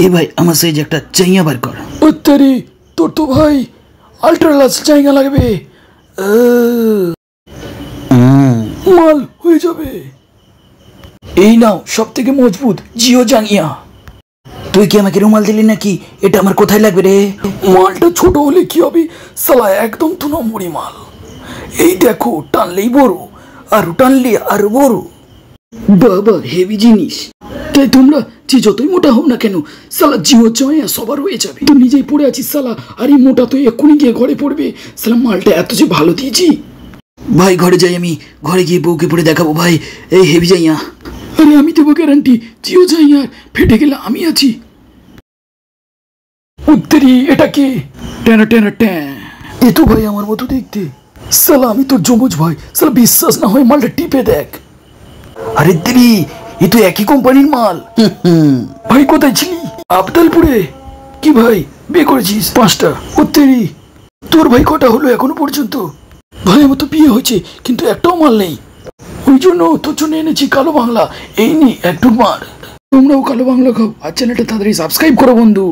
ए भाई আমার সাইজ একটা চাইয়া বার কর। উত্তরি তোর তো ভাই আল্ট্রা লার্জ চাইয়া লাগবে। মাল হয়ে যাবে। এই নাও সব থেকে মজবুত জিও জাঙ্গিয়া। তুই কি আমাকে রুমাল দিলি নাকি? এটা আমার কোথায় লাগবে রে? মালটা ছোট হলে কি হবে সালা, একদম তো নম্বরই মাল। এই দেখো টানলেই বড়, আর টানলে আর বড়। বাবা হেভি জিনিস। তাই তোমরা যে যতই মোটা হও না কেন সালা জিও জয়া সবার হয়ে যাবে। তো নিজেই পড়ে আছিস সালা, আর এই মোটা তো এক্ষুনি গিয়ে ঘরে পড়বে। সালা মালটা এত যে ভালো দিয়েছি। ভাই ঘরে যাই, আমি ঘরে গিয়ে বউকে পড়ে দেখাবো ভাই এই হেভি যাইয়া। আরে আমি দেবো গ্যারান্টি, জিও জাইয়ার ফেটে গেলে আমি আছি। উত্তরি এটা কে? টেনা টেনা ট্যাঁ। এ তো ভাই আমার মতো দেখতে। সালা আমি তোর জমজ ভাই, সালা বিশ্বাস না হয় মালটা টিপে দেখ। আরে দেবি এ তো একই কোম্পানির মাল। ভাই কোথায় ছিলি? আবদালপুরে। কি ভাই বিয়ে করেছিস? 5টা। উত্তরি তোর ভাই কটা হলো এখনো পর্যন্ত? ভাই আমার তো বিয়ে হয়েছে কিন্তু একটাও মাল নেই। ওই জন্য তোর জন্য এনেছি কালো বাংলা। এই নি একটু মার। তোমরাও কালো বাংলা খাও আর চ্যানেলটা তাড়াতাড়ি সাবস্ক্রাইব করো বন্ধু।